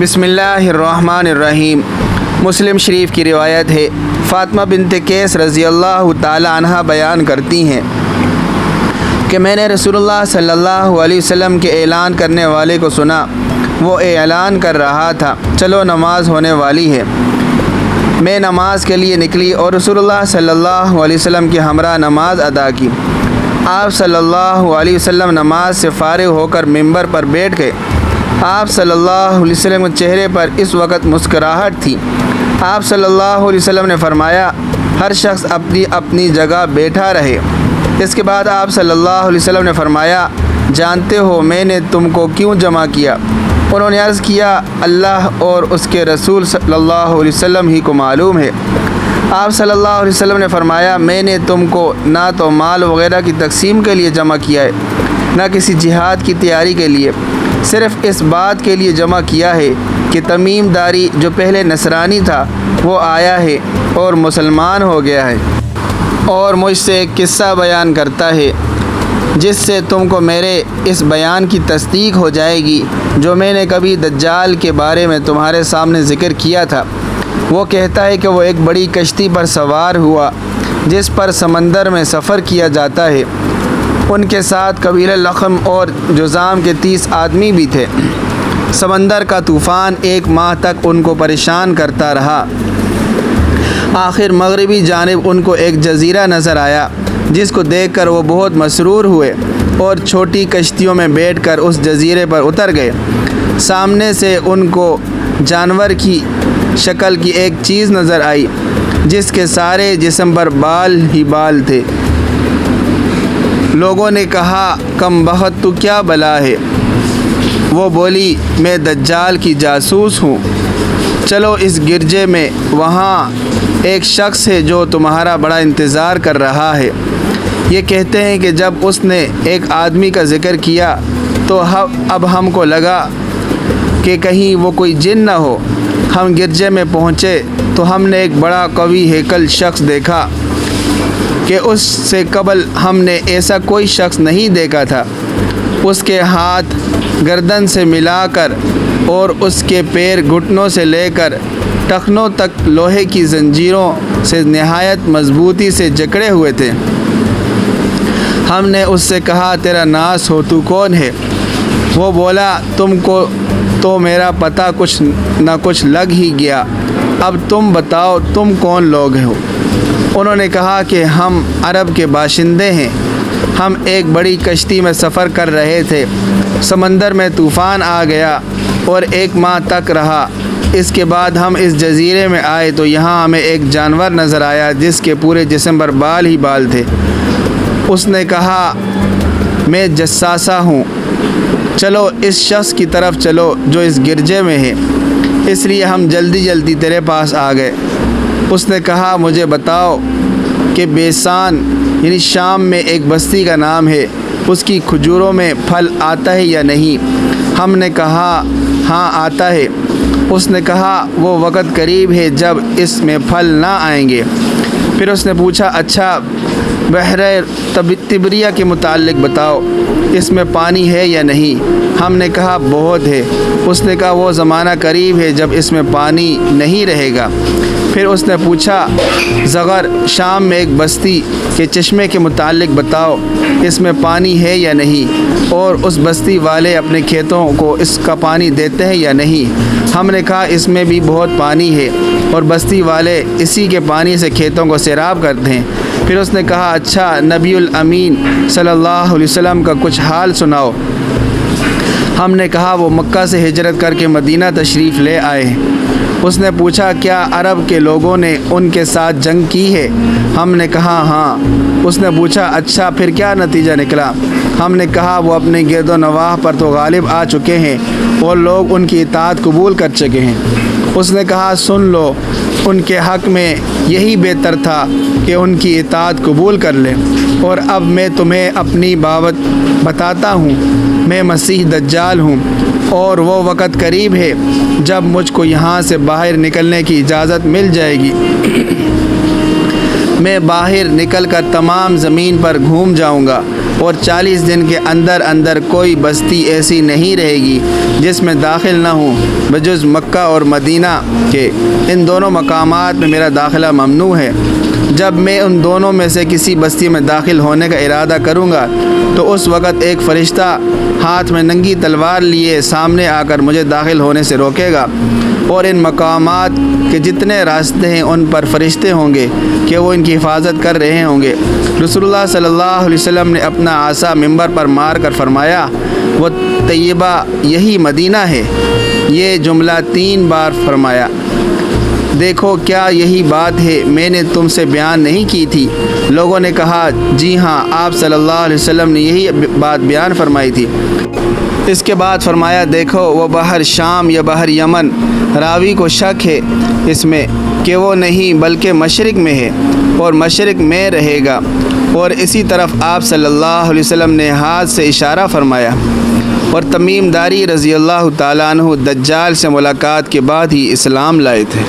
بسم اللہ الرحمن الرحیم۔ مسلم شریف کی روایت ہے، فاطمہ بنت قیس رضی اللہ تعالی عنہ بیان کرتی ہیں کہ میں نے رسول اللہ صلی اللہ علیہ وسلم کے اعلان کرنے والے کو سنا۔ وہ اعلان کر رہا تھا، چلو نماز ہونے والی ہے۔ میں نماز کے لیے نکلی اور رسول اللہ صلی اللہ علیہ وسلم کے ہمراہ نماز ادا کی۔ آپ صلی اللہ علیہ وسلم نماز سے فارغ ہو کر ممبر پر بیٹھ گئے۔ آپ صلی اللہ علیہ وسلم کے چہرے پر اس وقت مسکراہٹ تھی۔ آپ صلی اللہ علیہ وسلم نے فرمایا، ہر شخص اپنی اپنی جگہ بیٹھا رہے۔ اس کے بعد آپ صلی اللہ علیہ وسلم نے فرمایا، جانتے ہو میں نے تم کو کیوں جمع کیا؟ انہوں نے عرض کیا، اللہ اور اس کے رسول صلی اللہ علیہ وسلم ہی کو معلوم ہے۔ آپ صلی اللہ علیہ وسلم نے فرمایا، میں نے تم کو نہ تو مال وغیرہ کی تقسیم کے لیے جمع کیا ہے، نہ کسی جہاد کی تیاری کے لیے، صرف اس بات کے لیے جمع کیا ہے کہ تمیم داری جو پہلے نصرانی تھا وہ آیا ہے اور مسلمان ہو گیا ہے، اور مجھ سے ایک قصہ بیان کرتا ہے جس سے تم کو میرے اس بیان کی تصدیق ہو جائے گی جو میں نے کبھی دجال کے بارے میں تمہارے سامنے ذکر کیا تھا۔ وہ کہتا ہے کہ وہ ایک بڑی کشتی پر سوار ہوا جس پر سمندر میں سفر کیا جاتا ہے۔ ان کے ساتھ قبیلہ لخم اور جذام کے 30 آدمی بھی تھے۔ سمندر کا طوفان 1 ماہ تک ان کو پریشان کرتا رہا۔ آخر مغربی جانب ان کو ایک جزیرہ نظر آیا جس کو دیکھ کر وہ بہت مسرور ہوئے اور چھوٹی کشتیوں میں بیٹھ کر اس جزیرے پر اتر گئے۔ سامنے سے ان کو جانور کی شکل کی ایک چیز نظر آئی جس کے سارے جسم پر بال ہی بال تھے۔ لوگوں نے کہا، کم بخت تو کیا بلا ہے؟ وہ بولی، میں دجال کی جاسوس ہوں۔ چلو اس گرجے میں، وہاں ایک شخص ہے جو تمہارا بڑا انتظار کر رہا ہے۔ یہ کہتے ہیں کہ جب اس نے ایک آدمی کا ذکر کیا تو اب ہم کو لگا کہ کہیں وہ کوئی جن نہ ہو۔ ہم گرجے میں پہنچے تو ہم نے ایک بڑا قوی ہیکل شخص دیکھا کہ اس سے قبل ہم نے ایسا کوئی شخص نہیں دیکھا تھا۔ اس کے ہاتھ گردن سے ملا کر اور اس کے پیر گھٹنوں سے لے کر ٹخنوں تک لوہے کی زنجیروں سے نہایت مضبوطی سے جکڑے ہوئے تھے۔ ہم نے اس سے کہا، تیرا ناس ہو، تو کون ہے؟ وہ بولا، تم کو تو میرا پتہ کچھ نہ کچھ لگ ہی گیا، اب تم بتاؤ تم کون لوگ ہو؟ انہوں نے کہا کہ ہم عرب کے باشندے ہیں۔ ہم ایک بڑی کشتی میں سفر کر رہے تھے، سمندر میں طوفان آ گیا اور 1 ماہ تک رہا۔ اس کے بعد ہم اس جزیرے میں آئے تو یہاں ہمیں ایک جانور نظر آیا جس کے پورے جسم پر بال ہی بال تھے۔ اس نے کہا، میں جساسہ ہوں، چلو اس شخص کی طرف چلو جو اس گرجے میں ہے۔ اس لیے ہم جلدی جلدی تیرے پاس آ گئے۔ اس نے کہا، مجھے بتاؤ کہ بیسان یعنی شام میں ایک بستی کا نام ہے، اس کی کھجوروں میں پھل آتا ہے یا نہیں؟ ہم نے کہا، ہاں آتا ہے۔ اس نے کہا، وہ وقت قریب ہے جب اس میں پھل نہ آئیں گے۔ پھر اس نے پوچھا، اچھا بحر تبریہ کے متعلق بتاؤ، اس میں پانی ہے یا نہیں؟ ہم نے کہا، بہت ہے۔ اس نے کہا، وہ زمانہ قریب ہے جب اس میں پانی نہیں رہے گا۔ پھر اس نے پوچھا، زغر شام میں ایک بستی کے چشمے کے متعلق بتاؤ، اس میں پانی ہے یا نہیں، اور اس بستی والے اپنے کھیتوں کو اس کا پانی دیتے ہیں یا نہیں؟ ہم نے کہا، اس میں بھی بہت پانی ہے اور بستی والے اسی کے پانی سے کھیتوں کو سیراب کرتے ہیں۔ پھر اس نے کہا، اچھا نبی الامین صلی اللہ علیہ وسلم کا کچھ حال سناؤ۔ ہم نے کہا، وہ مکہ سے ہجرت کر کے مدینہ تشریف لے آئے ہیں۔ اس نے پوچھا، کیا عرب کے لوگوں نے ان کے ساتھ جنگ کی ہے؟ ہم نے کہا، ہاں۔ اس نے پوچھا، اچھا پھر کیا نتیجہ نکلا؟ ہم نے کہا، وہ اپنے گرد و نواح پر تو غالب آ چکے ہیں اور لوگ ان کی اطاعت قبول کر چکے ہیں۔ اس نے کہا، سن لو، ان کے حق میں یہی بہتر تھا کہ ان کی اطاعت قبول کر لیں۔ اور اب میں تمہیں اپنی بابت بتاتا ہوں، میں مسیح دجال ہوں، اور وہ وقت قریب ہے جب مجھ کو یہاں سے باہر نکلنے کی اجازت مل جائے گی۔ میں باہر نکل کر تمام زمین پر گھوم جاؤں گا اور 40 دن کے اندر اندر کوئی بستی ایسی نہیں رہے گی جس میں داخل نہ ہوں بجز مکہ اور مدینہ کے۔ ان دونوں مقامات میں میرا داخلہ ممنوع ہے۔ جب میں ان دونوں میں سے کسی بستی میں داخل ہونے کا ارادہ کروں گا تو اس وقت ایک فرشتہ ہاتھ میں ننگی تلوار لیے سامنے آ کر مجھے داخل ہونے سے روکے گا، اور ان مقامات کے جتنے راستے ہیں ان پر فرشتے ہوں گے کہ وہ ان کی حفاظت کر رہے ہوں گے۔ رسول اللہ صلی اللہ علیہ وسلم نے اپنا عصا ممبر پر مار کر فرمایا، وہ طیبہ یہی مدینہ ہے۔ یہ جملہ 3 بار فرمایا۔ دیکھو کیا یہی بات ہے میں نے تم سے بیان نہیں کی تھی؟ لوگوں نے کہا جی ہاں، آپ صلی اللہ علیہ وسلم نے یہی بات بیان فرمائی تھی۔ اس کے بعد فرمایا، دیکھو وہ بحر شام یا بحر یمن، راوی کو شک ہے اس میں کہ وہ نہیں بلکہ مشرق میں ہے اور مشرق میں رہے گا، اور اسی طرف آپ صلی اللہ علیہ وسلم نے ہاتھ سے اشارہ فرمایا۔ اور تمیم داری رضی اللہ تعالیٰ عنہ دجال سے ملاقات کے بعد ہی اسلام لائے تھے۔